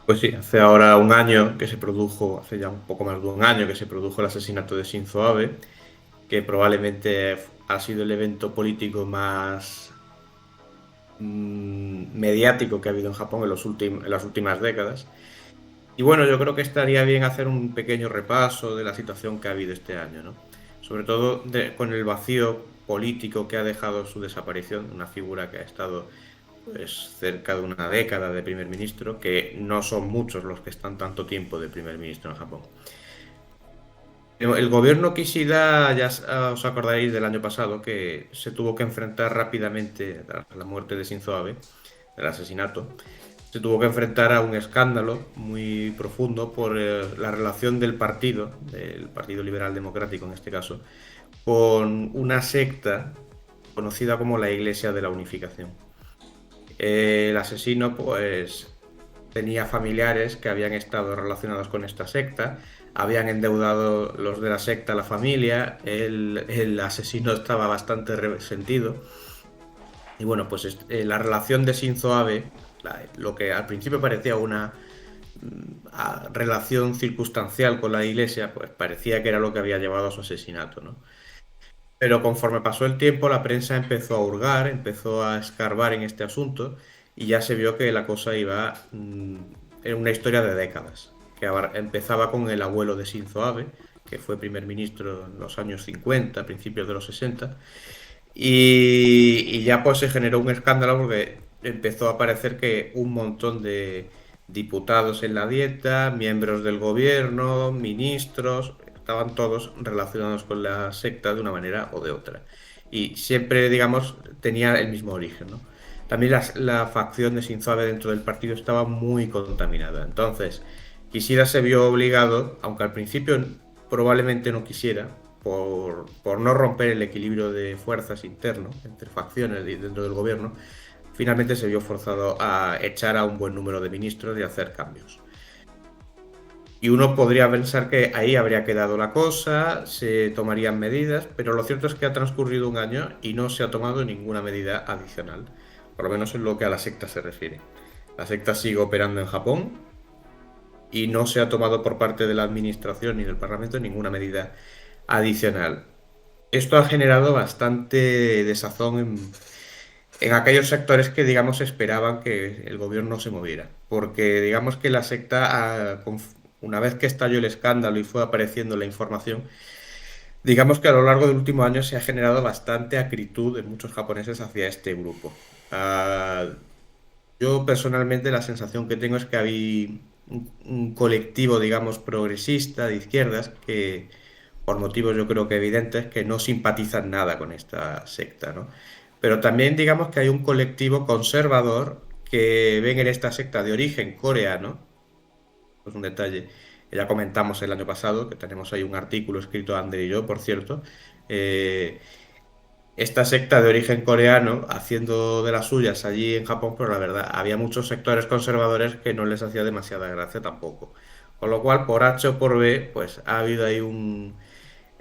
Pues sí, hace ahora un año que se produjo, hace ya un poco más de un año que se produjo el asesinato de Shinzo Abe, que probablemente ha sido el evento político más mediático que ha habido en Japón en en las últimas décadas. Y bueno, yo creo que estaría bien hacer un pequeño repaso de la situación que ha habido este año, ¿no? Sobre todo con el vacío político que ha dejado su desaparición, una figura que ha estado pues cerca de una década de primer ministro, que no son muchos los que están tanto tiempo de primer ministro en Japón. El gobierno Kishida, os acordaréis del año pasado, que se tuvo que enfrentar rápidamente a la muerte de Shinzo Abe, el asesinato, se tuvo que enfrentar a un escándalo muy profundo por la relación del Partido Liberal Democrático en este caso, con una secta conocida como la Iglesia de la Unificación. El asesino, pues, tenía familiares que habían estado relacionados con esta secta, habían endeudado los de la secta a la familia, el asesino estaba bastante resentido. Y bueno, pues la relación de Shinzo Abe, lo que al principio parecía una relación circunstancial con la iglesia, pues parecía que era lo que había llevado a su asesinato, ¿no? Pero conforme pasó el tiempo, la prensa empezó a hurgar, empezó a escarbar en este asunto y ya se vio que la cosa iba en una historia de décadas, que empezaba con el abuelo de Shinzo Abe, que fue primer ministro en los años 50, principios de los 60, y ya pues se generó un escándalo porque empezó a aparecer que un montón de diputados en la dieta, miembros del gobierno, ministros, estaban todos relacionados con la secta de una manera o de otra. Y siempre, digamos, tenía el mismo origen, ¿no? También la facción de Shinzo Abe dentro del partido estaba muy contaminada. Entonces, Kishida se vio obligado, aunque al principio probablemente no quisiera, por no romper el equilibrio de fuerzas interno entre facciones dentro del gobierno, finalmente se vio forzado a echar a un buen número de ministros y hacer cambios. Y uno podría pensar que ahí habría quedado la cosa, se tomarían medidas, pero lo cierto es que ha transcurrido un año y no se ha tomado ninguna medida adicional, por lo menos en lo que a la secta se refiere. La secta sigue operando en Japón y no se ha tomado por parte de la administración ni del Parlamento ninguna medida adicional. Esto ha generado bastante desazón en aquellos sectores que, digamos, esperaban que el gobierno se moviera. Porque, digamos que la secta, una vez que estalló el escándalo y fue apareciendo la información, digamos que a lo largo del último año se ha generado bastante acritud de muchos japoneses hacia este grupo. Ah, yo personalmente la sensación que tengo es que había un colectivo, digamos, progresista de izquierdas que, por motivos yo creo que evidentes, que no simpatizan nada con esta secta, ¿no? Pero también digamos que hay un colectivo conservador que ven en esta secta de origen coreano, pues un detalle que ya comentamos el año pasado, que tenemos ahí un artículo escrito Ander y yo, por cierto, eh, esta secta de origen coreano haciendo de las suyas allí en Japón, pero la verdad, había muchos sectores conservadores que no les hacía demasiada gracia tampoco. Con lo cual, por H o por B, pues ha habido ahí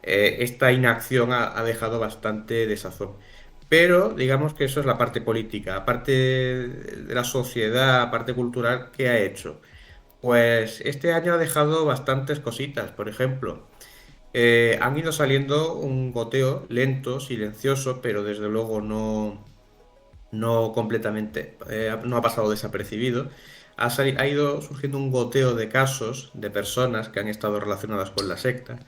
esta inacción ha dejado bastante desazón. Pero digamos que eso es la parte política, aparte de la sociedad, parte cultural, ¿qué ha hecho? Pues este año ha dejado bastantes cositas. Por ejemplo, han ido saliendo un goteo lento, silencioso, pero desde luego no completamente, no ha pasado desapercibido. Ha ido surgiendo un goteo de casos de personas que han estado relacionadas con la secta.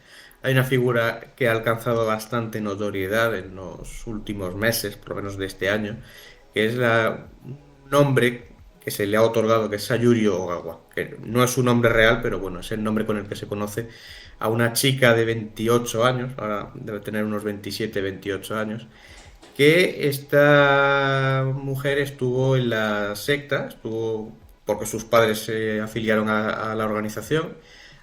Hay una figura que ha alcanzado bastante notoriedad en los últimos meses, por lo menos de este año, que es un nombre que se le ha otorgado, que es Sayuri Ogawa, que no es su nombre real, pero bueno, es el nombre con el que se conoce a una chica de 28 años, ahora debe tener unos 27, 28 años, que esta mujer estuvo en la secta, estuvo porque sus padres se afiliaron a la organización,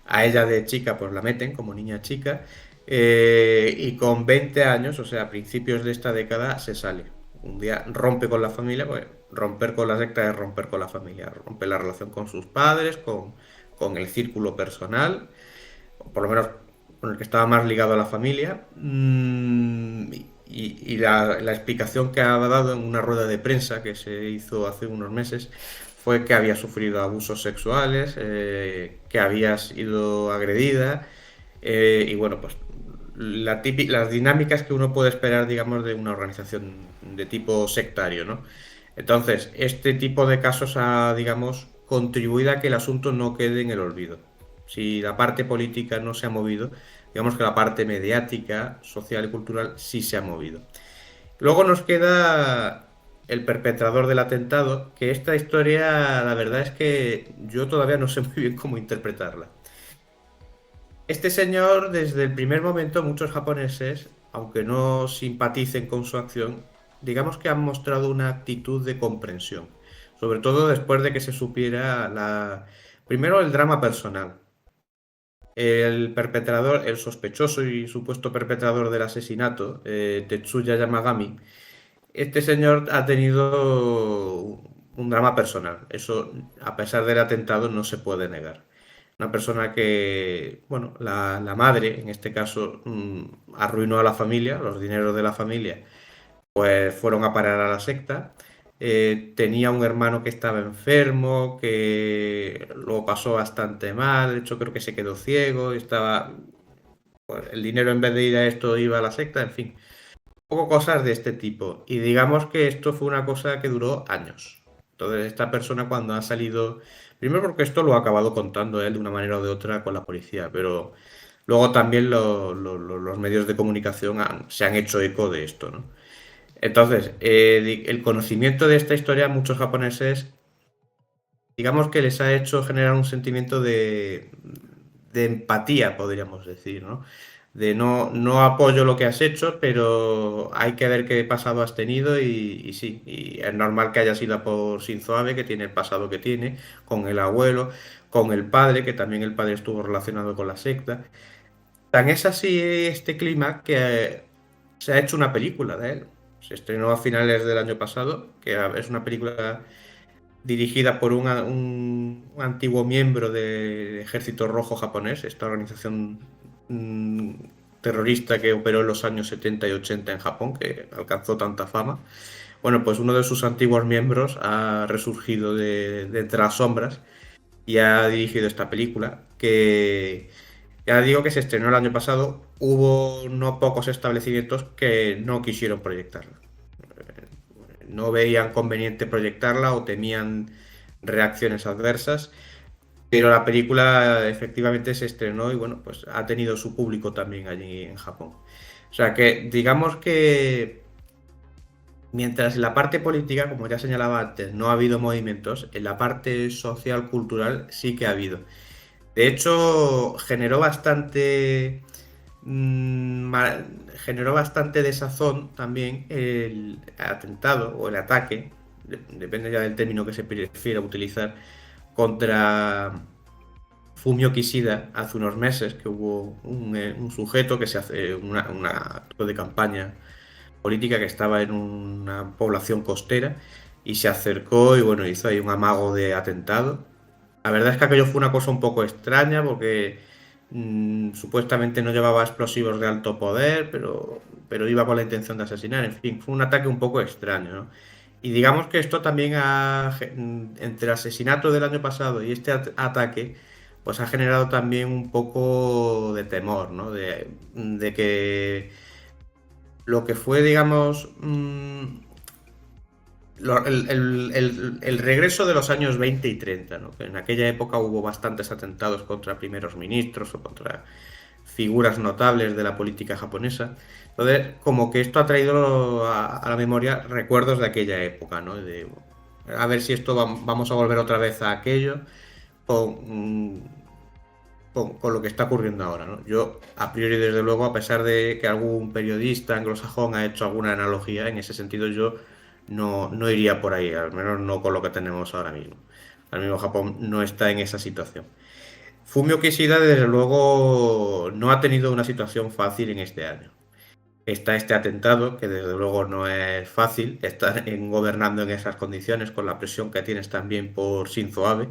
a ella de chica pues la meten como niña chica, y con 20 años, o sea, a principios de esta década, se sale. Un día rompe con la familia, pues romper con la secta es romper con la familia, rompe la relación con sus padres, con el círculo personal, o por lo menos con el que estaba más ligado a la familia. Y la explicación que ha dado en una rueda de prensa que se hizo hace unos meses fue que había sufrido abusos sexuales, que había sido agredida, y bueno, pues las dinámicas que uno puede esperar, digamos, de una organización de tipo sectario, ¿no? Entonces, este tipo de casos ha, digamos, contribuido a que el asunto no quede en el olvido. Si la parte política no se ha movido, digamos que la parte mediática, social y cultural sí se ha movido. Luego nos queda el perpetrador del atentado, que esta historia, la verdad es que yo todavía no sé muy bien cómo interpretarla. Este señor, desde el primer momento, muchos japoneses, aunque no simpaticen con su acción, digamos que han mostrado una actitud de comprensión, sobre todo después de que se supiera primero el drama personal. El perpetrador, el sospechoso y supuesto perpetrador del asesinato, Tetsuya Yamagami, este señor ha tenido un drama personal. Eso, a pesar del atentado, no se puede negar. Una persona que, bueno, la madre, en este caso, arruinó a la familia, los dineros de la familia, pues fueron a parar a la secta. Tenía un hermano que estaba enfermo, que lo pasó bastante mal, de hecho creo que se quedó ciego, estaba, pues, el dinero en vez de ir a esto iba a la secta, en fin poco cosas de este tipo. Y digamos que esto fue una cosa que duró años. Entonces, esta persona cuando ha salido, primero porque esto lo ha acabado contando él de una manera o de otra con la policía, pero luego también los medios de comunicación se han hecho eco de esto, ¿no? Entonces, el conocimiento de esta historia a muchos japoneses, digamos que les ha hecho generar un sentimiento de empatía, podríamos decir, ¿no? De no apoyo lo que has hecho, pero hay que ver qué pasado has tenido y sí, y es normal que haya sido por Shinzo Abe, que tiene el pasado que tiene, con el abuelo, con el padre, que también el padre estuvo relacionado con la secta. Tan es así este clima que se ha hecho una película de él. Se estrenó a finales del año pasado, que es una película dirigida por un antiguo miembro del Ejército Rojo japonés, esta organización mm, terrorista que operó en los años 70 y 80 en Japón, que alcanzó tanta fama. Bueno, pues uno de sus antiguos miembros ha resurgido de entre las sombras y ha dirigido esta película que ya digo que se estrenó el año pasado. Hubo no pocos establecimientos que no quisieron proyectarla, no veían conveniente proyectarla o temían reacciones adversas, pero la película efectivamente se estrenó y bueno, pues ha tenido su público también allí en Japón. O sea que digamos que mientras en la parte política, como ya señalaba antes, no ha habido movimientos, en la parte social, cultural sí que ha habido. De hecho, generó bastante desazón también el atentado o el ataque, depende ya del término que se prefiera utilizar, contra Fumio Kishida hace unos meses, que hubo un sujeto que se hace un acto de campaña política que estaba en una población costera y se acercó y bueno, hizo ahí un amago de atentado. La verdad es que aquello fue una cosa un poco extraña porque supuestamente no llevaba explosivos de alto poder, pero iba con la intención de asesinar. En fin, fue un ataque un poco extraño, ¿no? Y digamos que esto también entre el asesinato del año pasado y este ataque, pues ha generado también un poco de temor, ¿no? De que lo que fue, digamos, el regreso de los años 20 y 30, ¿no? Que en aquella época hubo bastantes atentados contra primeros ministros o contra figuras notables de la política japonesa. Entonces, como que esto ha traído a la memoria recuerdos de aquella época, ¿no? A ver si esto vamos a volver otra vez a aquello con, con lo que está ocurriendo ahora, ¿no? Yo, a priori, desde luego, a pesar de que algún periodista anglosajón ha hecho alguna analogía, en ese sentido yo no iría por ahí, al menos no con lo que tenemos ahora mismo. Ahora mismo Japón no está en esa situación. Fumio Kishida, desde luego, no ha tenido una situación fácil en este año. Está este atentado, que desde luego no es fácil estar gobernando en esas condiciones, con la presión que tienes también por Shinzo Abe.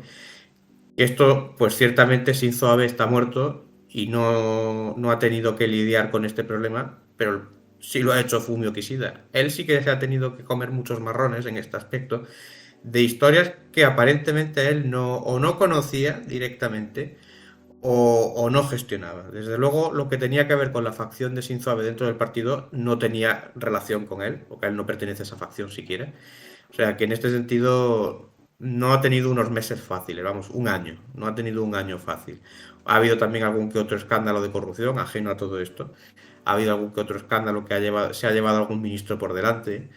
Esto, pues ciertamente Shinzo Abe está muerto y no ha tenido que lidiar con este problema, pero sí lo ha hecho Fumio Kishida. Él sí que se ha tenido que comer muchos marrones en este aspecto, de historias que aparentemente él no conocía directamente o no gestionaba. Desde luego, lo que tenía que ver con la facción de Shinzo Abe dentro del partido no tenía relación con él, porque él no pertenece a esa facción siquiera. O sea que en este sentido no ha tenido unos meses fáciles, vamos, un año, no ha tenido un año fácil. Ha habido también algún que otro escándalo de corrupción ajeno a todo esto. Ha habido algún que otro escándalo que se ha llevado algún ministro por delante.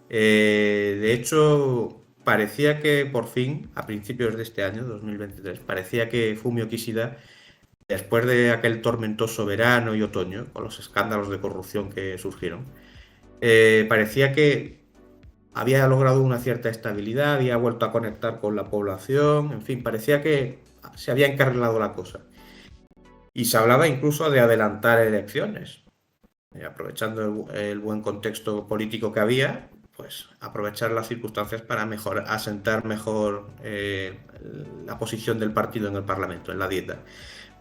De hecho, parecía que por fin, a principios de este año, 2023, parecía que Fumio Kishida, después de aquel tormentoso verano y otoño, con los escándalos de corrupción que surgieron, parecía que había logrado una cierta estabilidad, había vuelto a conectar con la población, en fin, parecía que se había encarrilado la cosa. Y se hablaba incluso de adelantar elecciones, aprovechando el buen contexto político que había, pues aprovechar las circunstancias para asentar mejor la posición del partido en el Parlamento, en la dieta.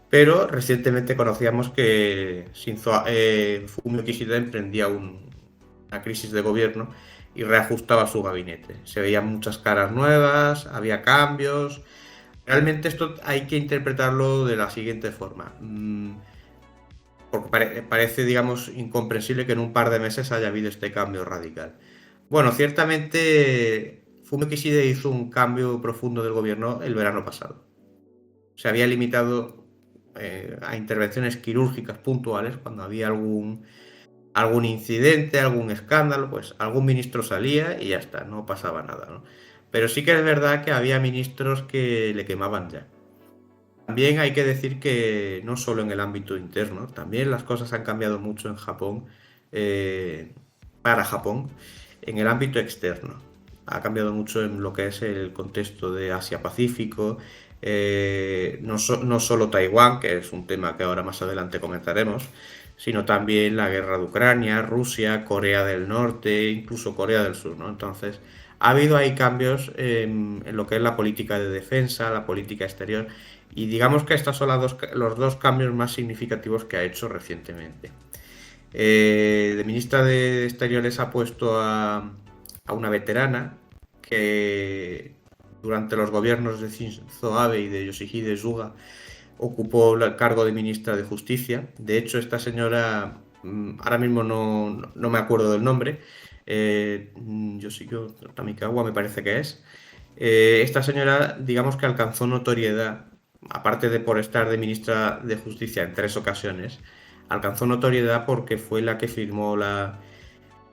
Pero recientemente conocíamos que Fumio Kishida emprendía una crisis de gobierno y reajustaba su gabinete. Se veían muchas caras nuevas, había cambios. Realmente esto hay que interpretarlo de la siguiente forma. Porque parece, digamos, incomprensible que en un par de meses haya habido este cambio radical. Bueno, ciertamente Fumio Kishida hizo un cambio profundo del gobierno el verano pasado. Se había limitado a intervenciones quirúrgicas puntuales cuando había algún incidente, algún escándalo, pues algún ministro salía y ya está, no pasaba nada, ¿no? Pero sí que es verdad que había ministros que le quemaban ya. También hay que decir que no solo en el ámbito interno, también las cosas han cambiado mucho en Japón, eh, para Japón, en el ámbito externo. Ha cambiado mucho en lo que es el contexto de Asia-Pacífico, no solo Taiwán, que es un tema que ahora más adelante comentaremos, sino también la guerra de Ucrania, Rusia, Corea del Norte, incluso Corea del Sur, ¿no? Entonces, ha habido ahí cambios en lo que es la política de defensa, la política exterior, y digamos que estos son los dos cambios más significativos que ha hecho recientemente. De ministra de Exteriores ha puesto a una veterana que durante los gobiernos de Shinzo Abe y de Yoshihide Suga ocupó el cargo de ministra de Justicia. De hecho, esta señora, ahora mismo no me acuerdo del nombre, Yoshiko Tamikawa me parece que es. Esta señora, digamos que alcanzó notoriedad, aparte de por estar de ministra de Justicia en 3 ocasiones, alcanzó notoriedad porque fue la que firmó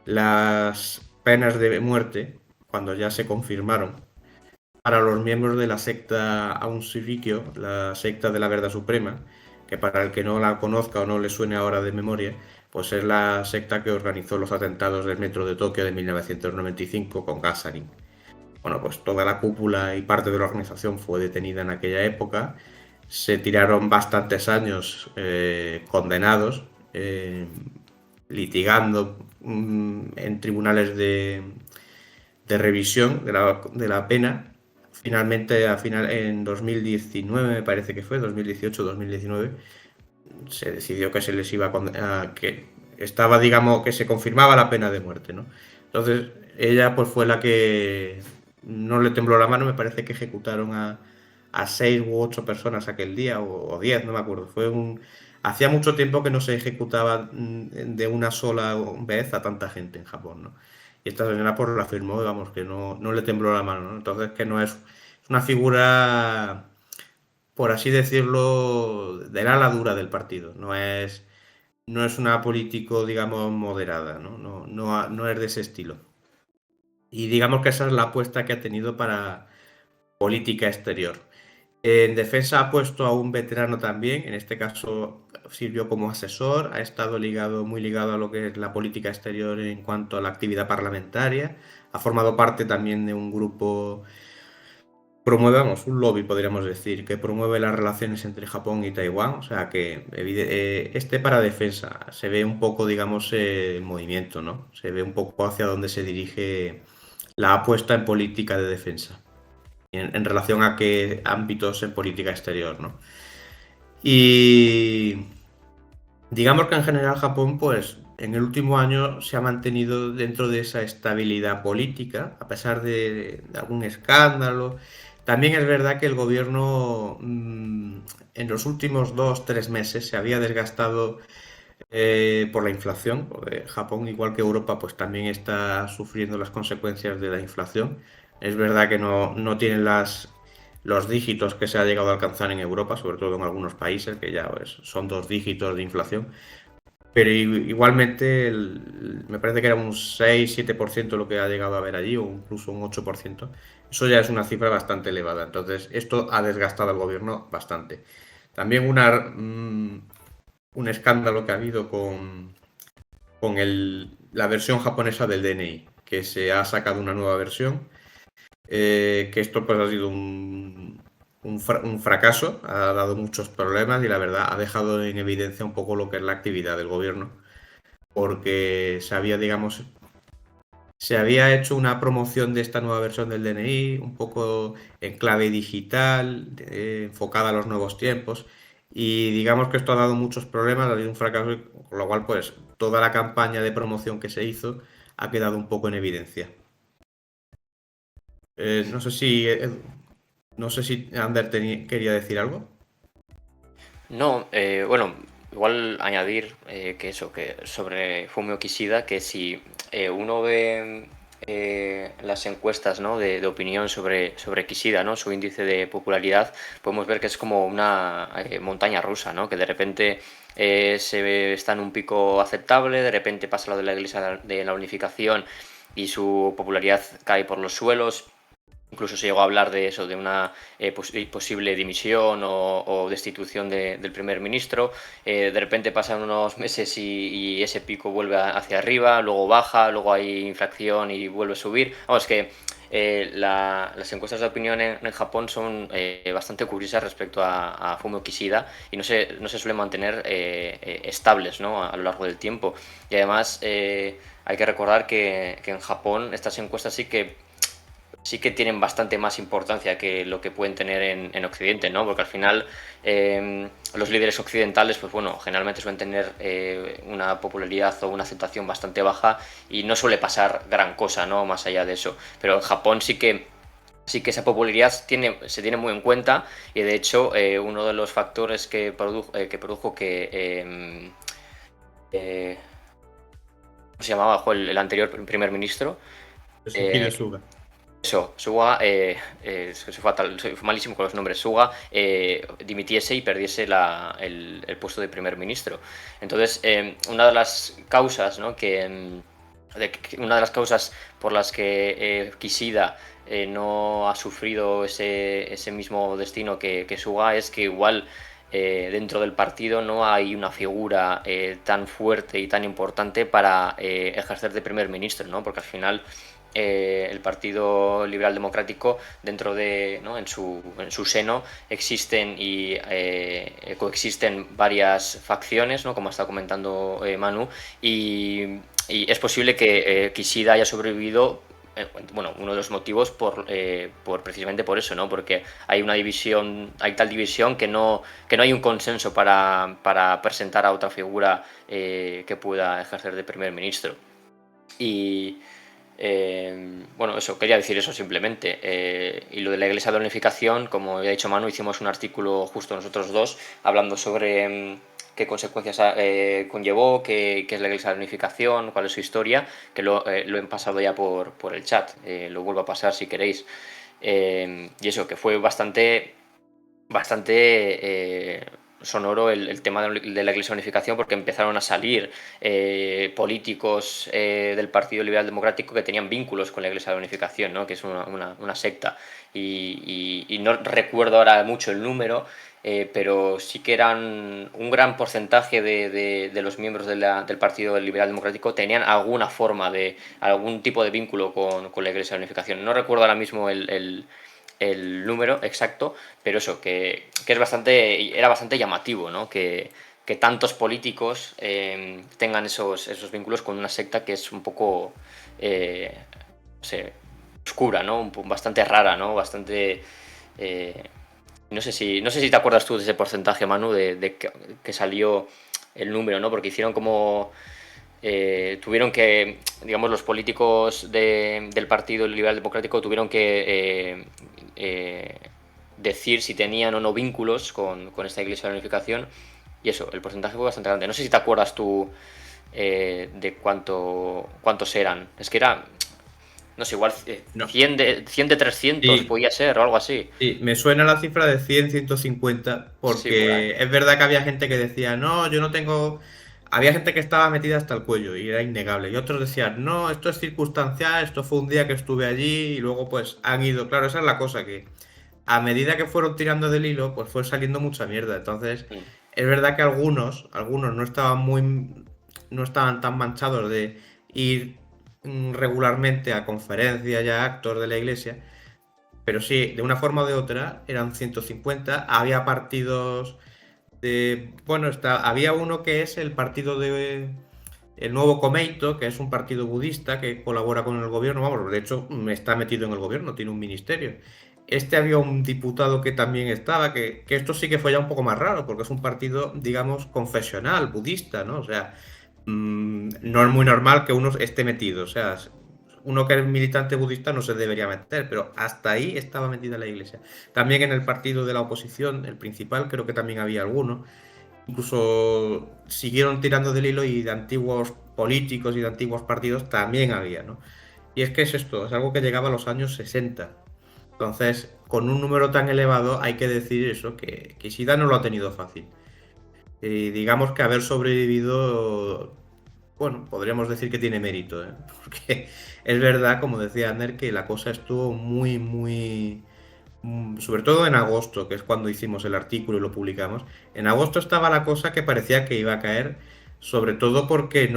las penas de muerte, cuando ya se confirmaron, para los miembros de la secta Aum Shinrikyo, la secta de la Verdad Suprema, que para el que no la conozca o no le suene ahora de memoria, pues es la secta que organizó los atentados del metro de Tokio de 1995 con Gasarin. Bueno, pues toda la cúpula y parte de la organización fue detenida en aquella época. Se tiraron bastantes años condenados, litigando en tribunales de revisión de la pena. Finalmente, en 2019, me parece que fue, 2018-2019, se decidió que se les iba que estaba, digamos, que se confirmaba la pena de muerte, ¿no? Entonces, ella pues fue la que no le tembló la mano, me parece que ejecutaron a 6 u 8 personas aquel día, o 10, no me acuerdo. Hacía mucho tiempo que no se ejecutaba de una sola vez a tanta gente en Japón, ¿no? Y esta señora pues la afirmó, digamos, que no le tembló la mano, ¿no? Entonces, que no es una figura, por así decirlo, del ala dura del partido. No es una político, digamos, moderada, ¿no? No es de ese estilo. Y digamos que esa es la apuesta que ha tenido para política exterior. En defensa ha puesto a un veterano también, en este caso sirvió como asesor, ha estado muy ligado a lo que es la política exterior en cuanto a la actividad parlamentaria, ha formado parte también de un grupo, vamos, un lobby podríamos decir, que promueve las relaciones entre Japón y Taiwán, o sea que para defensa se ve un poco, digamos, el movimiento, ¿no? Se ve un poco hacia dónde se dirige la apuesta en política de defensa en relación a qué ámbitos en política exterior, ¿no? Y digamos que en general Japón, pues en el último año se ha mantenido dentro de esa estabilidad política, a pesar de algún escándalo. También es verdad que el gobierno en los últimos 2, 3 meses se había desgastado por la inflación, porque Japón, igual que Europa, pues también está sufriendo las consecuencias de la inflación. Es verdad que no tienen los dígitos que se ha llegado a alcanzar en Europa, sobre todo en algunos países, que ya pues, son 2 dígitos de inflación. Pero igualmente me parece que era un 6-7% lo que ha llegado a haber allí, o incluso un 8%. Eso ya es una cifra bastante elevada. Entonces, esto ha desgastado al gobierno bastante. También un escándalo que ha habido con la versión japonesa del DNI, que se ha sacado una nueva versión, que esto pues ha sido un fracaso, ha dado muchos problemas y la verdad ha dejado en evidencia un poco lo que es la actividad del gobierno, porque digamos, se había hecho una promoción de esta nueva versión del DNI, un poco en clave digital, enfocada a los nuevos tiempos, y digamos que esto ha dado muchos problemas, ha sido un fracaso, con lo cual pues toda la campaña de promoción que se hizo ha quedado un poco en evidencia. No sé si Ander quería decir algo. No, bueno, igual añadir que eso, que sobre Fumio Kishida, que si uno ve las encuestas, ¿no?, de opinión sobre Kishida, ¿no?, su índice de popularidad, podemos ver que es como una montaña rusa, ¿no?, que de repente está en un pico aceptable, de repente pasa lo de la Iglesia de la Unificación y su popularidad cae por los suelos. Incluso se llegó a hablar de eso, de una posible dimisión o destitución del primer ministro. De repente pasan unos meses y ese pico vuelve hacia arriba, luego baja, luego hay inflación y vuelve a subir. Vamos, que las encuestas de opinión en Japón son bastante curiosas respecto a Fumio Kishida y no se suelen mantener estables, ¿no?, a lo largo del tiempo. Y además hay que recordar que en Japón estas encuestas sí que tienen bastante más importancia que lo que pueden tener en Occidente, ¿no? Porque al final los líderes occidentales, pues bueno, generalmente suelen tener una popularidad o una aceptación bastante baja y no suele pasar gran cosa, ¿no?, más allá de eso. Pero en Japón sí que esa popularidad se tiene muy en cuenta y de hecho uno de los factores que produjo eh, ¿cómo se llamaba? El anterior primer ministro. Suhide eh, Suga. Eso, Suga, soy fatal, soy malísimo con los nombres, Suga dimitiese y perdiese el puesto de primer ministro. Entonces, una de las causas, ¿no?, una de las causas por las que Kishida no ha sufrido ese mismo destino que Suga es que igual dentro del partido no hay una figura tan fuerte y tan importante para ejercer de primer ministro, ¿no? Porque al final el Partido Liberal Democrático dentro de, ¿no?, en su seno existen y coexisten varias facciones, ¿no?, como está comentando Manu, y es posible que Kishida haya sobrevivido. Bueno, uno de los motivos precisamente por eso, ¿no? Porque hay tal división que no hay un consenso para presentar a otra figura que pueda ejercer de primer ministro. Y bueno, eso, quería decir eso simplemente. Y lo de la Iglesia de la Unificación, como ya ha dicho Manu, hicimos un artículo justo nosotros dos hablando sobre qué consecuencias conllevó, qué es la Iglesia de la Unificación, cuál es su historia, que lo he pasado ya por el chat. Lo vuelvo a pasar si queréis. Y eso, que fue bastante sonoro el tema de la Iglesia de Unificación, porque empezaron a salir políticos del Partido Liberal Democrático que tenían vínculos con la Iglesia de Unificación, ¿no?, que es una secta. Y no recuerdo ahora mucho el número, pero sí que eran un gran porcentaje de los miembros del Partido Liberal Democrático tenían alguna forma algún tipo de vínculo con la Iglesia de Unificación. No recuerdo ahora mismo el número exacto, pero eso, que era bastante llamativo, ¿no?, que tantos políticos tengan esos vínculos con una secta que es un poco, no sé, oscura, ¿no?, bastante rara, ¿no?, bastante... eh, no sé si te acuerdas tú de ese porcentaje, Manu, de que salió el número, ¿no? Porque hicieron como tuvieron que, digamos, los políticos del Partido Liberal Democrático tuvieron que decir si tenían o no vínculos con esta Iglesia de la Unificación, y eso, el porcentaje fue bastante grande. No sé si te acuerdas tú de cuántos eran. Es que era, no sé, igual No. 100 de 300 Sí, podía ser o algo así. sí, me suena la cifra de 100, 150, Sí, por ahí. porque es verdad que había gente que decía, no, yo no tengo... Había gente que estaba metida hasta el cuello y era innegable. Y otros decían, no, esto es circunstancial, esto fue un día que estuve allí y luego pues han ido. Claro, esa es la cosa, que a medida que fueron tirando del hilo, pues fue saliendo mucha mierda. Entonces, Mm. es verdad que algunos no estaban tan manchados de ir regularmente a conferencias y a actos de la iglesia, pero sí, de una forma o de otra eran 150. Había partidos de, bueno, había uno que es el partido de el nuevo Comeito, que es un partido budista que colabora con el gobierno, vamos, de hecho está metido en el gobierno, tiene un ministerio. Había un diputado que también estaba, que esto sí que fue ya un poco más raro, porque es un partido, digamos, confesional, budista, ¿no? O sea, no es muy normal que uno esté metido, o sea, uno que es militante budista no se debería meter, pero hasta ahí estaba metida la iglesia. También en el partido de la oposición, el principal, creo que también había alguno. Incluso siguieron tirando del hilo y de antiguos políticos y de antiguos partidos también había, ¿no? Y es que es esto, es algo que llegaba a los años 60. Entonces, con un número tan elevado hay que decir eso, que Sida no lo ha tenido fácil. Y digamos que haber sobrevivido, bueno, podríamos decir que tiene mérito, ¿eh? Porque es verdad, como decía Ander, que la cosa estuvo sobre todo en agosto, que es cuando hicimos el artículo y lo publicamos. En agosto estaba la cosa que parecía que iba a caer, sobre todo porque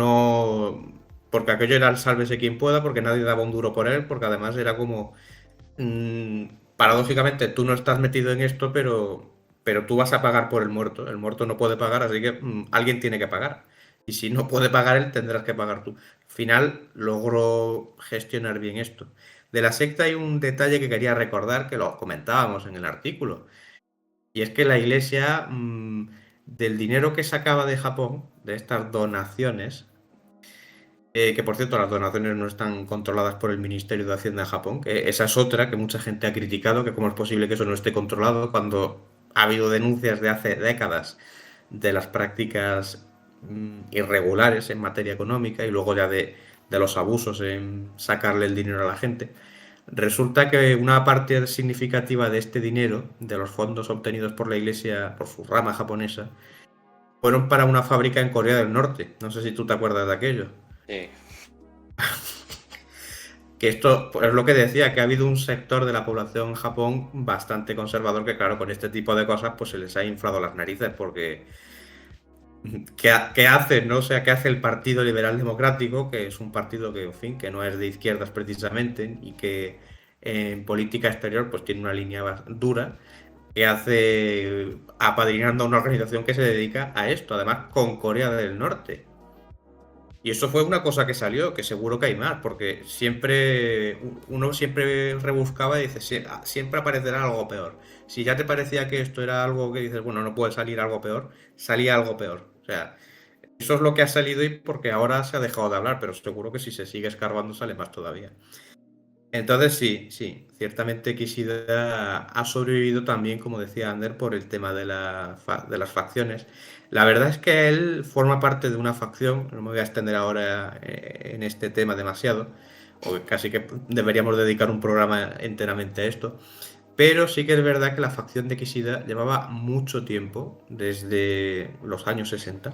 aquello era el sálvese quien pueda, porque nadie daba un duro por él, porque además era como, mm, paradójicamente, tú no estás metido en esto, pero tú vas a pagar por el muerto no puede pagar, así que alguien tiene que pagar. Y si no puede pagar él, tendrás que pagar tú. Al final logró gestionar bien esto. De la secta hay un detalle que quería recordar, que lo comentábamos en el artículo, y es que la iglesia, del dinero que sacaba de Japón, de estas donaciones, que por cierto las donaciones no están controladas por el Ministerio de Hacienda de Japón, que esa es otra que mucha gente ha criticado, que cómo es posible que eso no esté controlado cuando ha habido denuncias de hace décadas de las prácticas irregulares en materia económica y luego ya de los abusos en sacarle el dinero a la gente. Resulta que una parte significativa de este dinero, de los fondos obtenidos por la Iglesia, por su rama japonesa, fueron para una fábrica en Corea del Norte. No sé si tú te acuerdas de aquello. Sí. Que esto pues, es lo que decía, que ha habido un sector de la población en Japón bastante conservador que, claro, con este tipo de cosas pues se les ha inflado las narices porque ¿qué hace, no? O sea, ¿qué hace el Partido Liberal Democrático, que es un partido que, en fin, que no es de izquierdas precisamente y que en política exterior pues tiene una línea dura, que hace apadrinando a una organización que se dedica a esto, además con Corea del Norte? Y eso fue una cosa que salió, que seguro que hay más, porque uno siempre rebuscaba y dice, siempre aparecerá algo peor. Si ya te parecía que esto era algo que dices, bueno, no puede salir algo peor, salía algo peor. O sea, eso es lo que ha salido y porque ahora se ha dejado de hablar, pero seguro que si se sigue escarbando sale más todavía. Entonces sí, sí, ciertamente Kishida ha sobrevivido también, como decía Ander, por el tema de las facciones. La verdad es que él forma parte de una facción, no me voy a extender ahora en este tema demasiado, o casi que deberíamos dedicar un programa enteramente a esto, pero sí que es verdad que la facción de Kishida llevaba mucho tiempo, desde los años 60,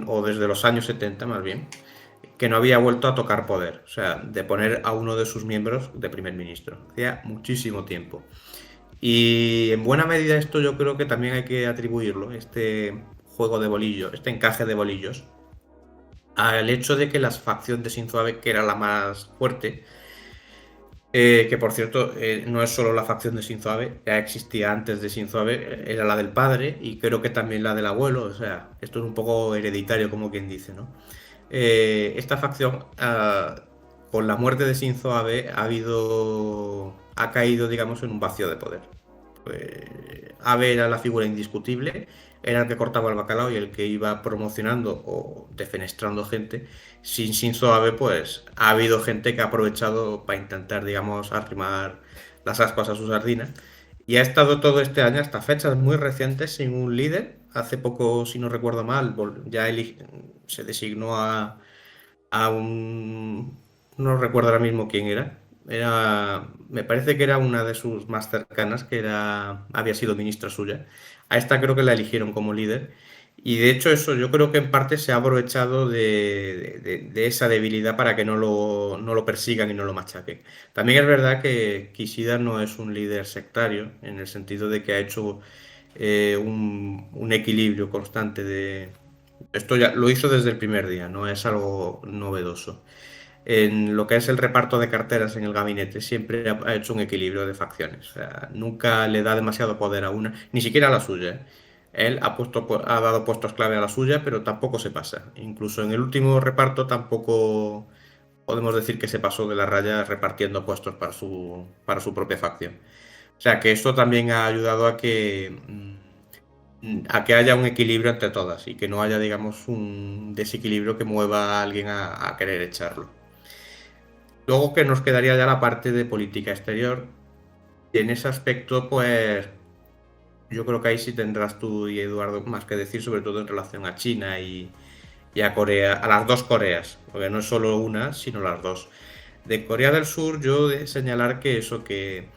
o desde los años 70 más bien, que no había vuelto a tocar poder, o sea, de poner a uno de sus miembros de primer ministro. Hacía muchísimo tiempo. Y en buena medida esto yo creo que también hay que atribuirlo, este juego de bolillos, este encaje de bolillos, al hecho de que la facción de Shinzo Abe, que era la más fuerte, que por cierto no es solo la facción de Shinzo Abe, ya existía antes de Shinzo Abe, era la del padre y creo que también la del abuelo, o sea, esto es un poco hereditario como quien dice, ¿no? Esta facción, con la muerte de Shinzo Abe, ha caído, digamos, en un vacío de poder. Abe era la figura indiscutible, era el que cortaba el bacalao y el que iba promocionando o defenestrando gente. Sin Shinzo Abe, pues ha habido gente que ha aprovechado para intentar, digamos, arrimar las aspas a su sardina. Y ha estado todo este año, hasta fechas muy recientes, sin un líder. Hace poco, si no recuerdo mal, se designó a un... No recuerdo ahora mismo quién era. Me parece que era una de sus más cercanas, había sido ministra suya. A esta creo que la eligieron como líder. Y de hecho eso yo creo que en parte se ha aprovechado de esa debilidad para que no lo persigan y no lo machaquen. También es verdad que Kishida no es un líder sectario, en el sentido de que ha hecho un equilibrio constante de... Esto ya lo hizo desde el primer día, no es algo novedoso. En lo que es el reparto de carteras en el gabinete, siempre ha hecho un equilibrio de facciones. O sea, nunca le da demasiado poder a una, ni siquiera a la suya. ¿Eh? Él ha dado puestos clave a la suya, pero tampoco se pasa. Incluso en el último reparto tampoco podemos decir que se pasó de la raya repartiendo puestos para su propia facción. O sea, que esto también ha ayudado a que haya un equilibrio entre todas y que no haya, digamos, un desequilibrio que mueva a alguien a querer echarlo. Luego que nos quedaría ya la parte de política exterior. Y en ese aspecto, pues yo creo que ahí sí tendrás tú y Eduardo más que decir, sobre todo en relación a China y a Corea, a las dos Coreas, porque no es solo una, sino las dos. De Corea del Sur, yo de señalar que eso, que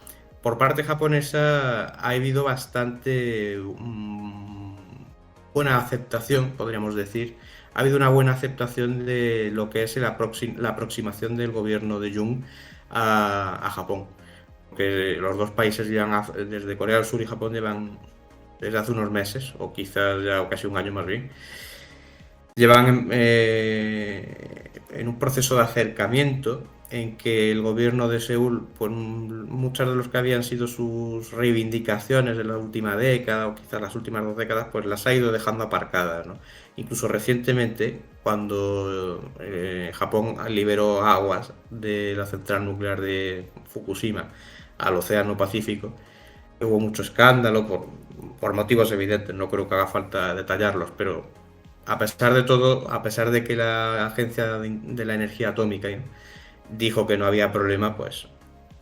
por parte japonesa ha habido bastante buena aceptación, podríamos decir. Ha habido una buena aceptación de lo que es la aproximación del gobierno de Jung a Japón. Porque los dos países desde Corea del Sur y Japón llevan desde hace unos meses, o quizás ya o casi un año más bien, llevan en un proceso de acercamiento en que el gobierno de Seúl, por muchas de los que habían sido sus reivindicaciones de la última década o quizás las últimas 2 décadas, pues las ha ido dejando aparcadas, ¿no? Incluso recientemente, cuando Japón liberó aguas de la central nuclear de Fukushima al Océano Pacífico, hubo mucho escándalo por motivos evidentes, no creo que haga falta detallarlos, pero a pesar de todo, a pesar de que la Agencia de la Energía Atómica dijo que no había problema, pues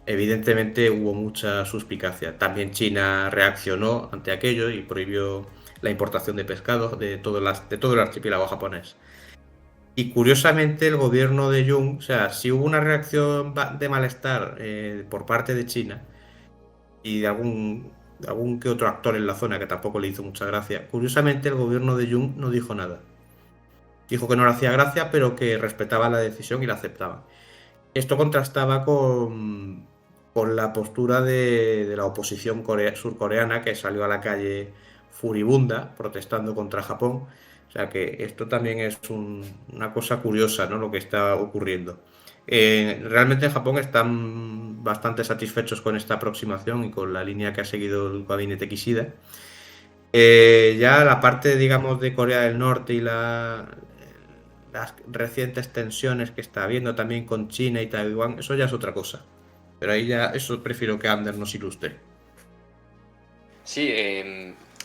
evidentemente hubo mucha suspicacia. También China reaccionó ante aquello y prohibió la importación de pescado de todo el archipiélago japonés. Y curiosamente el gobierno de Jung, o sea, si hubo una reacción de malestar por parte de China, y de algún que otro actor en la zona que tampoco le hizo mucha gracia. Curiosamente, el gobierno de Jung no dijo nada. Dijo que no le hacía gracia, pero que respetaba la decisión y la aceptaba. Esto contrastaba con la postura de la oposición surcoreana que salió a la calle furibunda protestando contra Japón. O sea que esto también es una cosa curiosa, ¿no? Lo que está ocurriendo. Realmente en Japón están bastante satisfechos con esta aproximación y con la línea que ha seguido el gabinete Kishida. Ya la parte, digamos, de Corea del Norte y las recientes tensiones que está habiendo también con China y Taiwán, eso ya es otra cosa. Pero ahí ya, eso prefiero que Ander nos ilustre. Sí,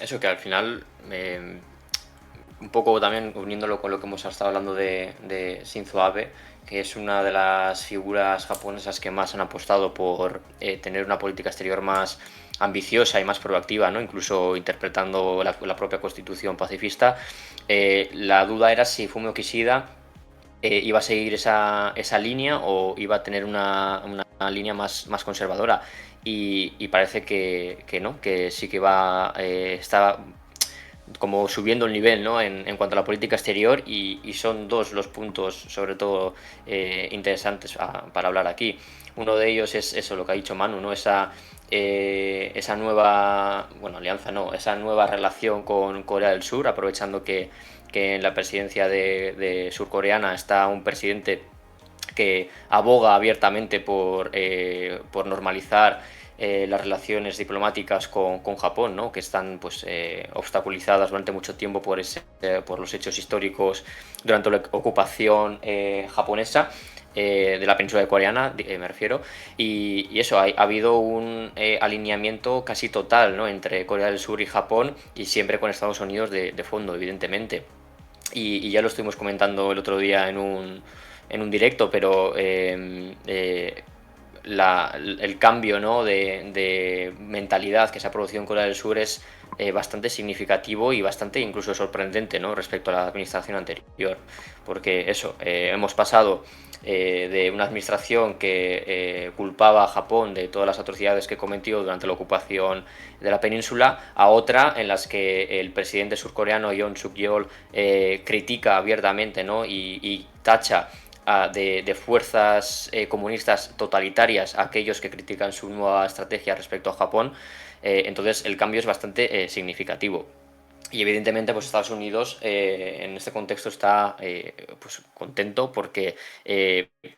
eso que al final, un poco también uniéndolo con lo que hemos estado hablando de Shinzo Abe, que es una de las figuras japonesas que más han apostado por tener una política exterior más ambiciosa y más proactiva, ¿no? Incluso interpretando la propia constitución pacifista. La duda era si Fumio Kishida iba a seguir esa línea o iba a tener una línea más conservadora. Y parece que no, que sí que está como subiendo el nivel, ¿no? En cuanto a la política exterior, y son dos los puntos sobre todo interesantes para hablar aquí. Uno de ellos es eso, lo que ha dicho Manu, ¿no? Esa nueva, bueno, alianza no, esa nueva relación con Corea del Sur, aprovechando que en la presidencia de surcoreana está un presidente que aboga abiertamente por normalizar las relaciones diplomáticas con Japón, ¿no? Que están pues, obstaculizadas durante mucho tiempo por los hechos históricos durante la ocupación japonesa de la península coreana, me refiero, y eso, ha habido un alineamiento casi total, ¿no? Entre Corea del Sur y Japón, y siempre con Estados Unidos de fondo, evidentemente. Y ya lo estuvimos comentando el otro día en un directo, pero el cambio, ¿no? de mentalidad que se ha producido en Corea del Sur es bastante significativo y bastante incluso sorprendente, ¿no? Respecto a la administración anterior. Porque eso, hemos pasado de una administración que culpaba a Japón de todas las atrocidades que cometió durante la ocupación de la península a otra en las que el presidente surcoreano Yoon Suk Yeol critica abiertamente, ¿no? y tacha de fuerzas comunistas totalitarias a aquellos que critican su nueva estrategia respecto a Japón. Entonces el cambio es bastante significativo. Y evidentemente pues Estados Unidos en este contexto está pues contento porque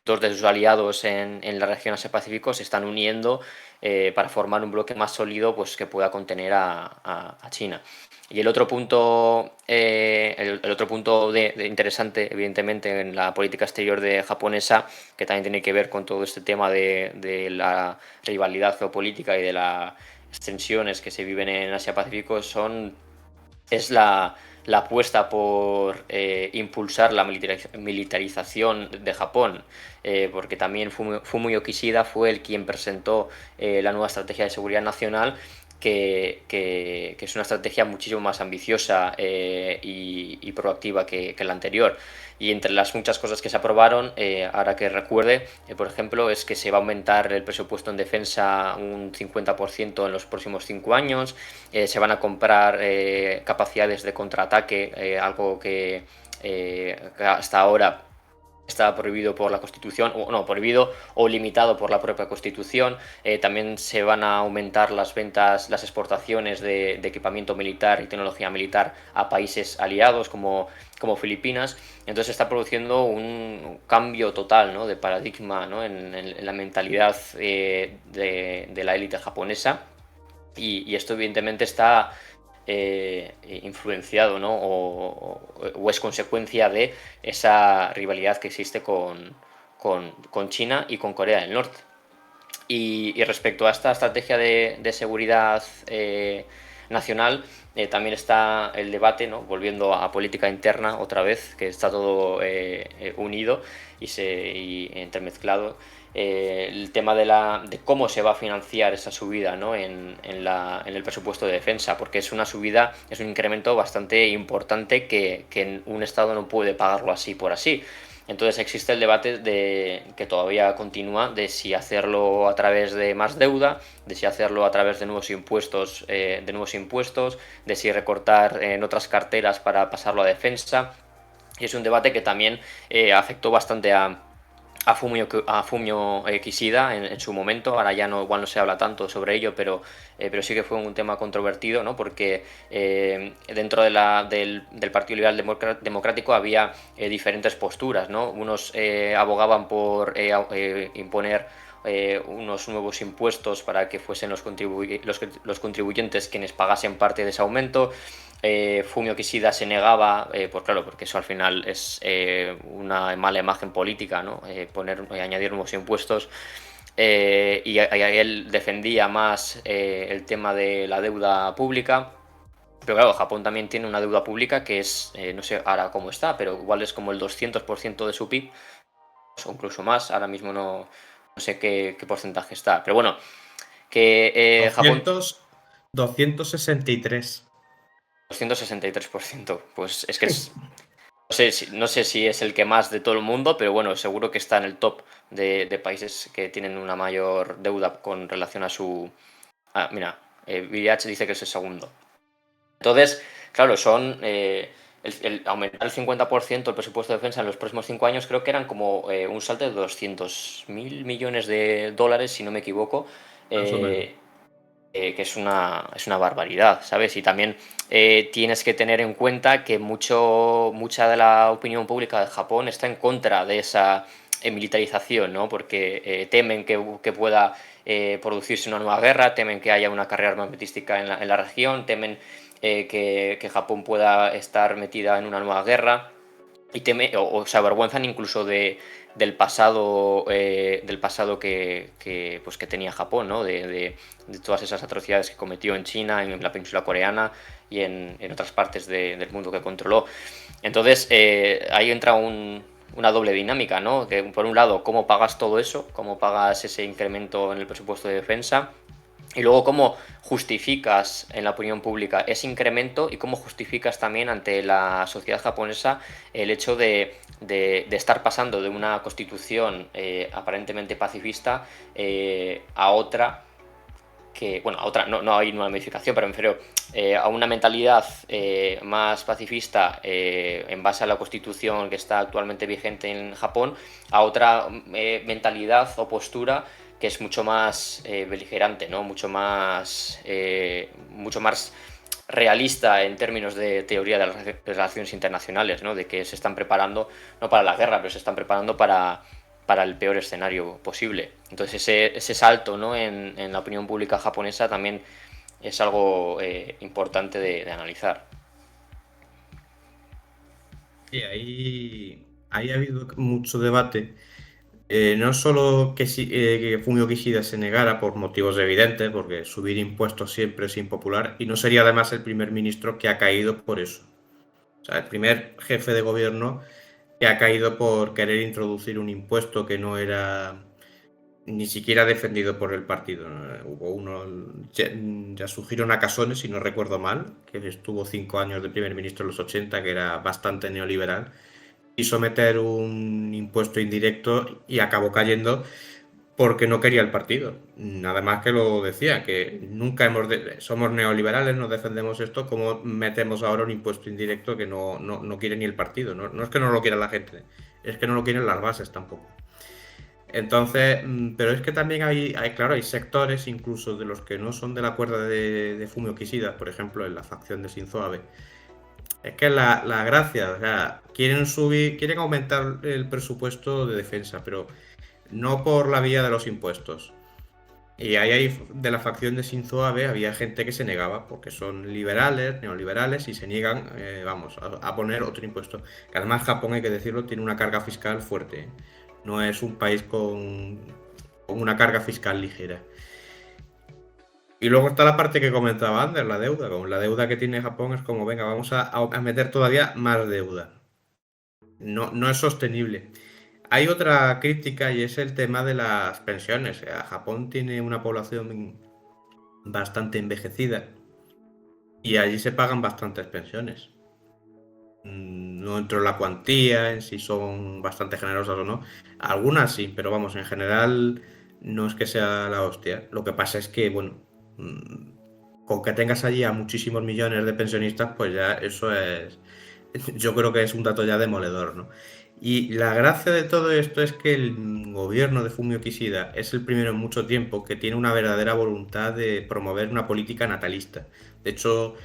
dos de sus aliados en la región Asia-Pacífico se están uniendo para formar un bloque más sólido pues, que pueda contener a China. Y el otro punto, el otro punto interesante, evidentemente, en la política exterior de japonesa, que también tiene que ver con todo este tema de la rivalidad geopolítica y de las tensiones que se viven en Asia-Pacífico, es la apuesta por impulsar la militarización de Japón, porque también Fumio Kishida fue el quien presentó la nueva estrategia de seguridad nacional, que es una estrategia muchísimo más ambiciosa y proactiva que la anterior. Y entre las muchas cosas que se aprobaron, ahora que recuerde, por ejemplo, es que se va a aumentar el presupuesto en defensa un 50% en los próximos 5 años, se van a comprar capacidades de contraataque, algo que hasta ahora está prohibido por la Constitución, o no, prohibido o limitado por la propia Constitución. También se van a aumentar las ventas, las exportaciones de equipamiento militar y tecnología militar a países aliados como Filipinas. Entonces se está produciendo un cambio total, ¿no? de paradigma, ¿no? en la mentalidad de la élite japonesa. Y esto evidentemente está influenciado, ¿no? o es consecuencia de esa rivalidad que existe con China y con Corea del Norte. Y respecto a esta estrategia de seguridad nacional, también está el debate, ¿no? Volviendo a política interna otra vez, que está todo unido y entremezclado. El tema de cómo se va a financiar esa subida, ¿no? en el presupuesto de defensa, porque es una subida, es un incremento bastante importante que un Estado no puede pagarlo así por así. Entonces existe el debate que todavía continúa de si hacerlo a través de más deuda, de si hacerlo a través de nuevos impuestos, de si recortar en otras carteras para pasarlo a defensa. Y es un debate que también afectó bastante a Fumio Kishida en su momento. Ahora ya no, igual no se habla tanto sobre ello, pero sí que fue un tema controvertido, ¿no? Porque dentro del Partido Liberal Democrático había diferentes posturas, ¿no? Unos abogaban por imponer unos nuevos impuestos para que fuesen los contribuyentes quienes pagasen parte de ese aumento. Fumio Kishida se negaba, claro, porque eso al final es una mala imagen política, ¿no? Añadir nuevos impuestos. Y él defendía más el tema de la deuda pública. Pero claro, Japón también tiene una deuda pública que es, no sé ahora cómo está, pero igual es como el 200% de su PIB, o incluso más. Ahora mismo no sé qué porcentaje está. Pero bueno, que Japón 263. 263%. Pues es que no sé si es el que más de todo el mundo, pero bueno, seguro que está en el top de países que tienen una mayor deuda con relación a su... mira, VIH dice que es el segundo. Entonces, claro, el aumentar el 50% el presupuesto de defensa en los próximos 5 años, creo que eran como un salto de 200.000 millones de dólares, si no me equivoco. Más o menos. eh, que es una barbaridad, ¿sabes? Y también tienes que tener en cuenta que mucha de la opinión pública de Japón está en contra de esa militarización, ¿no? Porque temen que pueda producirse una nueva guerra, temen que haya una carrera armamentística en la región, temen que Japón pueda estar metida en una nueva guerra y o se avergüenzan incluso del pasado pues, que tenía Japón, ¿no? De todas esas atrocidades que cometió en China, en la península coreana y en otras partes del mundo que controló. Entonces, ahí entra una doble dinámica, ¿no? Que por un lado, cómo pagas todo eso, cómo pagas ese incremento en el presupuesto de defensa, y luego cómo justificas en la opinión pública ese incremento y cómo justificas también ante la sociedad japonesa el hecho de estar pasando de una constitución aparentemente pacifista a otra bueno, a otra, no hay una modificación, pero me refiero a una mentalidad más pacifista en base a la constitución que está actualmente vigente en Japón, a otra mentalidad o postura que es mucho más beligerante, ¿no? Mucho más realista en términos de teoría de las relaciones internacionales, ¿no? De que se están preparando, no para la guerra, pero se están preparando para el peor escenario posible. Entonces ese salto, ¿no? en la opinión pública japonesa también es algo importante de analizar. Y ahí ha habido mucho debate. No solo que Fumio Kishida se negara por motivos evidentes, porque subir impuestos siempre es impopular, y no sería además el primer ministro que ha caído por eso. O sea, el primer jefe de gobierno que ha caído por querer introducir un impuesto que no era ni siquiera defendido por el partido. Hubo uno, Yasuhiro Nakasone, si no recuerdo mal, que estuvo 5 años de primer ministro en los 80, que era bastante neoliberal, quiso meter un impuesto indirecto y acabó cayendo porque no quería el partido. Nada más que lo decía, que nunca somos neoliberales, nos defendemos esto, como metemos ahora un impuesto indirecto que no quiere ni el partido. No es que no lo quiera la gente, es que no lo quieren las bases tampoco. Entonces, pero es que también claro, hay sectores incluso de los que no son de la cuerda de Fumio Kishida, por ejemplo, en la facción de Shinzo Abe. Es que la gracia, o sea, quieren aumentar el presupuesto de defensa, pero no por la vía de los impuestos. Y ahí de la facción de Shinzo Abe había gente que se negaba, porque son liberales, neoliberales, y se niegan, vamos, a poner otro impuesto. Que además Japón, hay que decirlo, tiene una carga fiscal fuerte, ¿eh? No es un país con una carga fiscal ligera. Y luego está la parte que comentaba Ander, la deuda. Con la deuda que tiene Japón es como, venga, vamos a meter todavía más deuda. No es sostenible. Hay otra crítica y es el tema de las pensiones. Japón tiene una población bastante envejecida y allí se pagan bastantes pensiones. No entro en la cuantía, en si son bastante generosas o no. Algunas sí, pero vamos, en general no es que sea la hostia. Lo que pasa es que, bueno, con que tengas allí a muchísimos millones de pensionistas, pues ya eso es, yo creo que es un dato ya demoledor, ¿no? Y la gracia de todo esto es que el gobierno de Fumio Kishida es el primero en mucho tiempo que tiene una verdadera voluntad de promover una política natalista. De hecho,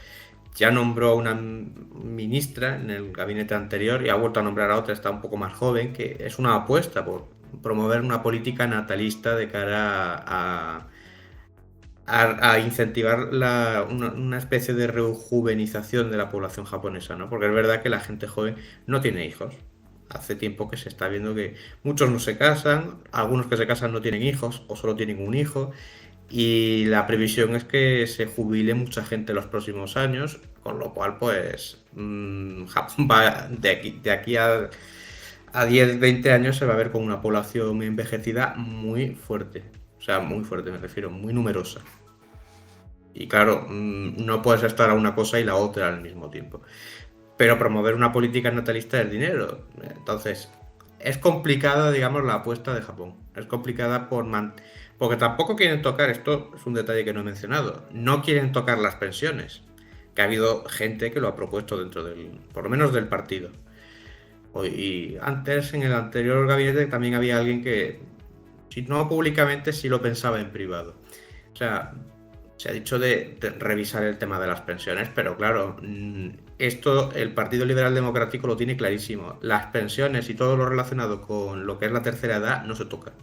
ya nombró a una ministra en el gabinete anterior y ha vuelto a nombrar a otra, está un poco más joven, que es una apuesta por promover una política natalista de cara a incentivar una especie de rejuvenización de la población japonesa, ¿no? Porque es verdad que la gente joven no tiene hijos. Hace tiempo que se está viendo que muchos no se casan, algunos que se casan no tienen hijos o solo tienen un hijo, y la previsión es que se jubile mucha gente en los próximos años, con lo cual, pues, Japón va de aquí a 10, 20 años se va a ver con una población envejecida muy fuerte. O sea, muy fuerte me refiero, muy numerosa. Y claro, no puedes estar a una cosa y la otra al mismo tiempo. Pero promover una política natalista es dinero. Entonces, es complicada, digamos, la apuesta de Japón. Es complicada porque tampoco quieren tocar, esto es un detalle que no he mencionado, no quieren tocar las pensiones. Que ha habido gente que lo ha propuesto dentro por lo menos del partido. Y antes, en el anterior gabinete, también había alguien que, si no públicamente, sí lo pensaba en privado. O sea, se ha dicho de revisar el tema de las pensiones, pero claro, esto el Partido Liberal Democrático lo tiene clarísimo. Las pensiones y todo lo relacionado con lo que es la tercera edad no se toca.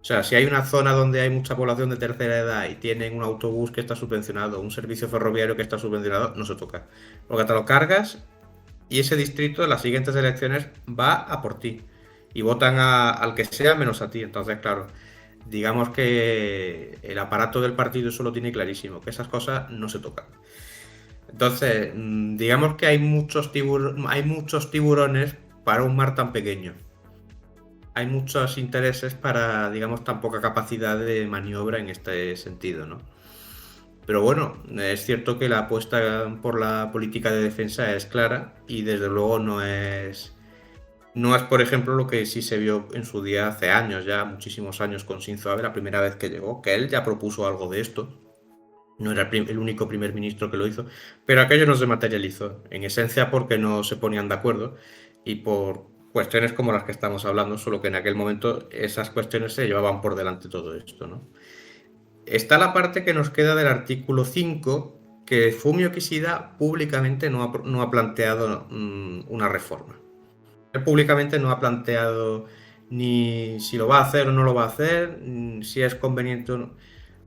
O O sea, si hay una zona donde hay mucha población de tercera edad y tienen un autobús que está subvencionado, un servicio ferroviario que está subvencionado, no se toca. Porque te lo cargas y ese distrito en las siguientes elecciones va a por ti. Y votan al que sea menos a ti. Entonces, claro, digamos que el aparato del partido eso lo tiene clarísimo, que esas cosas no se tocan. Entonces, digamos que hay muchos tiburones para un mar tan pequeño. Hay muchos intereses para, digamos, tan poca capacidad de maniobra en este sentido, ¿no? Pero bueno, es cierto que la apuesta por la política de defensa es clara y desde luego no es, por ejemplo, lo que sí se vio en su día hace años, ya muchísimos años con Shinzo Abe, la primera vez que llegó, que él ya propuso algo de esto. No era el único primer ministro que lo hizo, pero aquello no se materializó, en esencia porque no se ponían de acuerdo y por cuestiones como las que estamos hablando, solo que en aquel momento esas cuestiones se llevaban por delante todo esto, ¿no? Está la parte que nos queda del artículo 5, que Fumio Kishida públicamente no ha planteado una reforma. Él públicamente no ha planteado ni si lo va a hacer o no lo va a hacer, si es conveniente o no.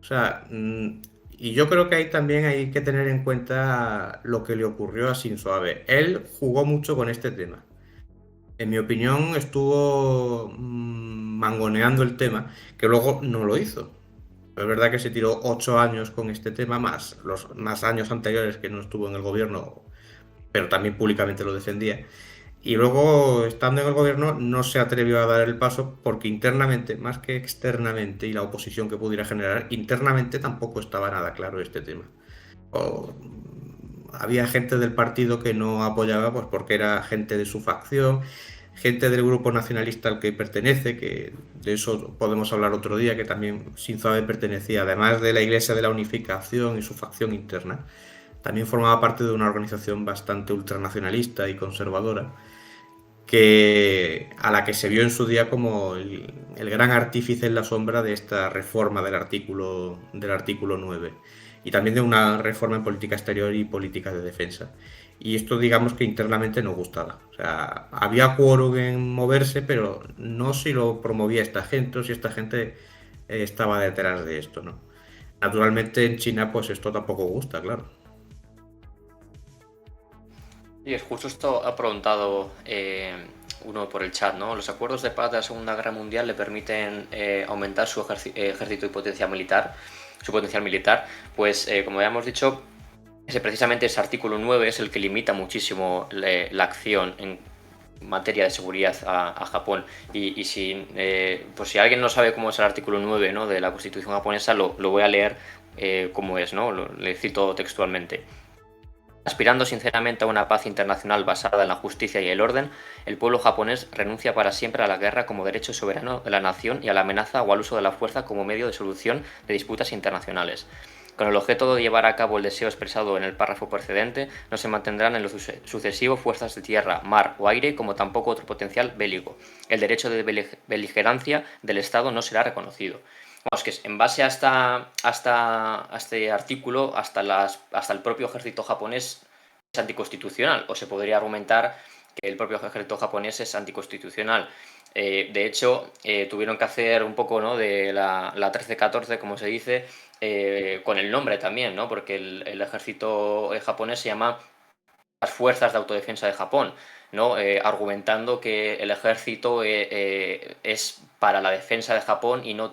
O sea, y yo creo que ahí también hay que tener en cuenta lo que le ocurrió a Shinzo Abe. Él jugó mucho con este tema. En mi opinión, estuvo mangoneando el tema, que luego no lo hizo. Es verdad que se tiró 8 años con este tema, más los más años anteriores que no estuvo en el gobierno, pero también públicamente lo defendía. Y luego, estando en el gobierno, no se atrevió a dar el paso porque internamente, más que externamente, y la oposición que pudiera generar, internamente tampoco estaba nada claro este tema. O, había gente del partido que no apoyaba, pues porque era gente de su facción, gente del grupo nacionalista al que pertenece, que de eso podemos hablar otro día, que también Shinzo Abe pertenecía, además de la Iglesia de la Unificación y su facción interna, también formaba parte de una organización bastante ultranacionalista y conservadora a la que se vio en su día como el gran artífice en la sombra de esta reforma del artículo 9 y también de una reforma en política exterior y política de defensa. Y esto digamos que internamente no gustaba. O sea, había quórum en moverse, pero no si lo promovía esta gente o si esta gente estaba detrás de esto, ¿no? Naturalmente en China pues esto tampoco gusta, claro. Y es justo esto ha preguntado uno por el chat, ¿no? Los acuerdos de paz de la Segunda Guerra Mundial le permiten aumentar su ejército y potencial militar, su potencial militar. Pues como ya hemos dicho, precisamente ese artículo 9 es el que limita muchísimo la acción en materia de seguridad a Japón. Y si, pues si alguien no sabe cómo es el artículo 9, ¿no?, de la Constitución japonesa, lo voy a leer como es, ¿no? Le cito textualmente. Aspirando sinceramente a una paz internacional basada en la justicia y el orden, el pueblo japonés renuncia para siempre a la guerra como derecho soberano de la nación y a la amenaza o al uso de la fuerza como medio de solución de disputas internacionales. Con el objeto de llevar a cabo el deseo expresado en el párrafo precedente, no se mantendrán en lo sucesivo fuerzas de tierra, mar o aire, como tampoco otro potencial bélico. El derecho de beligerancia del Estado no será reconocido. Vamos, que en base a este artículo, hasta el propio ejército japonés es anticonstitucional, o se podría argumentar que el propio ejército japonés es anticonstitucional. De hecho, tuvieron que hacer un poco, ¿no?, de la 1314, como se dice, con el nombre también, ¿no?, porque el ejército japonés se llama las fuerzas de autodefensa de Japón, ¿no? Argumentando que el ejército es para la defensa de Japón y no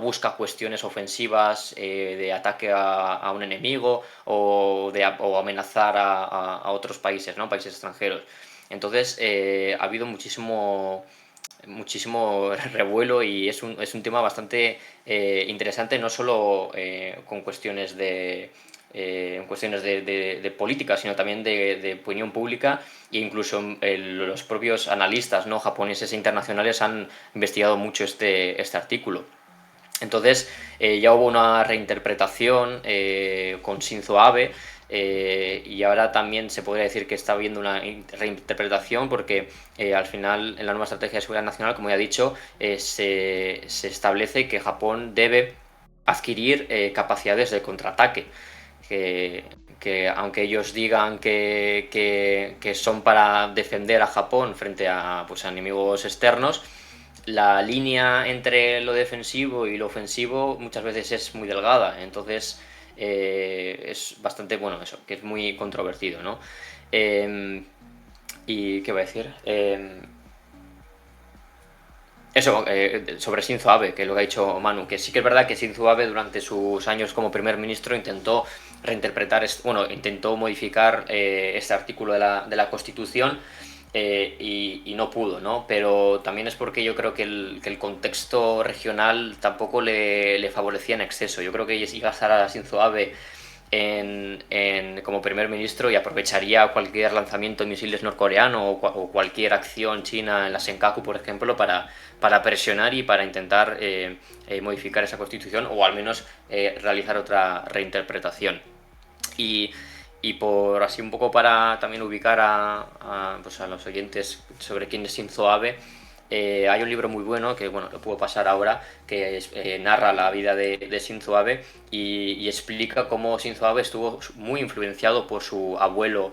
busca cuestiones ofensivas de ataque a un enemigo o amenazar a otros países, ¿no?, países extranjeros. Entonces ha habido muchísimo revuelo y es un tema bastante interesante, no solo con cuestiones de política, sino también de opinión pública, e incluso los propios analistas, ¿no?, japoneses e internacionales han investigado mucho este artículo. Entonces ya hubo una reinterpretación con Shinzo Abe, y ahora también se podría decir que está habiendo una reinterpretación porque al final en la nueva estrategia de seguridad nacional, como ya he dicho, se establece que Japón debe adquirir capacidades de contraataque, que aunque ellos digan que son para defender a Japón frente a, pues, a enemigos externos, la línea entre lo defensivo y lo ofensivo muchas veces es muy delgada, entonces es bastante, bueno, eso, que es muy controvertido, ¿no? Eh, ¿Y qué voy a decir? Eso, sobre Shinzo Abe, que es lo que ha dicho Manu, que sí que es verdad que Shinzo Abe durante sus años como primer ministro intentó reinterpretar, bueno, intentó modificar este artículo de la Constitución y no pudo, ¿no? Pero también es porque yo creo que el contexto regional tampoco le favorecía en exceso. Yo creo que iba a estar a Shinzo Abe como primer ministro y aprovecharía cualquier lanzamiento de misiles norcoreano o cualquier acción china en la Senkaku, por ejemplo, para presionar y para intentar modificar esa constitución o al menos realizar otra reinterpretación. Y, y por así un poco para también ubicar pues a los oyentes sobre quién es Shinzo Abe, hay un libro muy bueno que bueno lo puedo pasar ahora que narra la vida de Shinzo Abe y explica cómo Shinzo Abe estuvo muy influenciado por su abuelo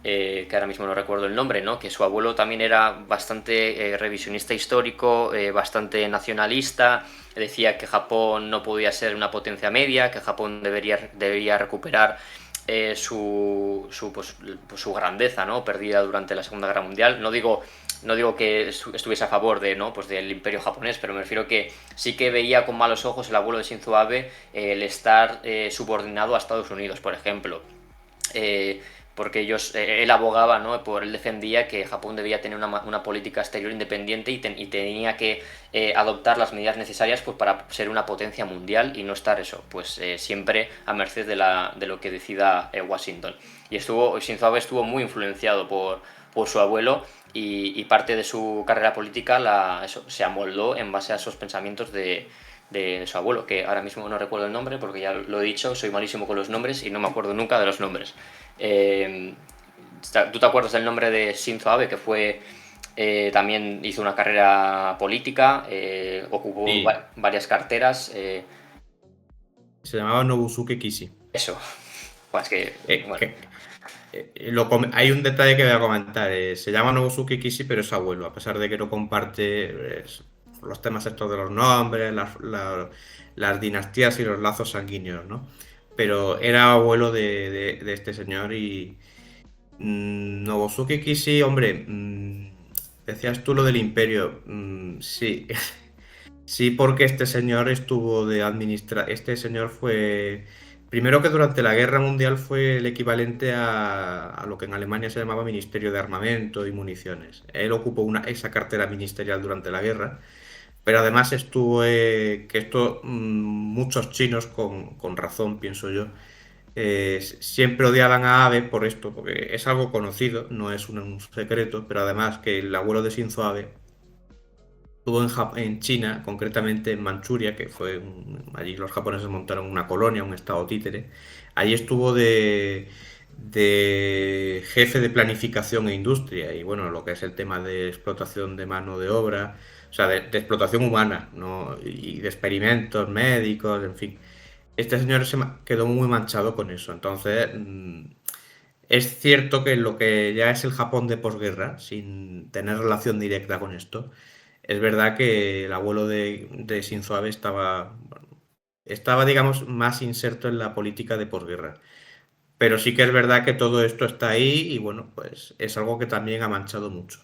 que ahora mismo no recuerdo el nombre, ¿no? Que su abuelo también era bastante revisionista histórico, bastante nacionalista, decía que Japón no podía ser una potencia media, que Japón debería recuperar pues, su grandeza, ¿no? Perdida durante la Segunda Guerra Mundial. No digo que estuviese a favor de, ¿no? Pues del imperio japonés, pero me refiero que sí que veía con malos ojos el abuelo de Shinzo Abe el estar subordinado a Estados Unidos, por ejemplo. Eh, porque él abogaba, ¿no? Él defendía que Japón debía tener una política exterior independiente y tenía que adoptar las medidas necesarias pues, para ser una potencia mundial y no estar eso, pues siempre a merced de lo que decida Washington. Y Shinzo Abe estuvo muy influenciado por su abuelo y parte de su carrera política se amoldó en base a esos pensamientos de su abuelo, que ahora mismo no recuerdo el nombre porque ya lo he dicho, soy malísimo con los nombres y no me acuerdo nunca de los nombres. Eh, ¿Tú te acuerdas del nombre de Shinzo Abe, que fue también hizo una carrera política, ocupó Sí, varias carteras? se llamaba Nobusuke Kishi. Eso, pues que, Eh, bueno, que- hay un detalle que voy a comentar. Se llama Nobusuke Kishi, pero es abuelo, a pesar de que no comparte los temas estos de los nombres, las dinastías y los lazos sanguíneos, ¿no? Pero era abuelo de este señor y Nobusuke Kishi, hombre, decías tú lo del imperio. Sí, sí, porque este señor estuvo de Este señor fue. Primero que durante la Guerra Mundial fue el equivalente a lo que en Alemania se llamaba Ministerio de Armamento y Municiones. Él ocupó esa cartera ministerial durante la guerra, pero además estuvo. Que esto muchos chinos, con razón, pienso yo, siempre odiaban a Abe por esto, porque es algo conocido, no es un secreto, pero además que el abuelo de Shinzo Abe estuvo en China, concretamente en Manchuria, que fue allí los japoneses montaron una colonia, un estado títere. Allí estuvo de jefe de planificación e industria y bueno, lo que es el tema de explotación de mano de obra, o sea, de explotación humana, ¿no? Y de experimentos médicos, en fin. Este señor quedó muy manchado con eso. Entonces, es cierto que lo que ya es el Japón de posguerra, sin tener relación directa con esto, es verdad que el abuelo de Shinzo Abe estaba, digamos, más inserto en la política de posguerra. Pero sí que es verdad que todo esto está ahí y bueno, pues es algo que también ha manchado mucho.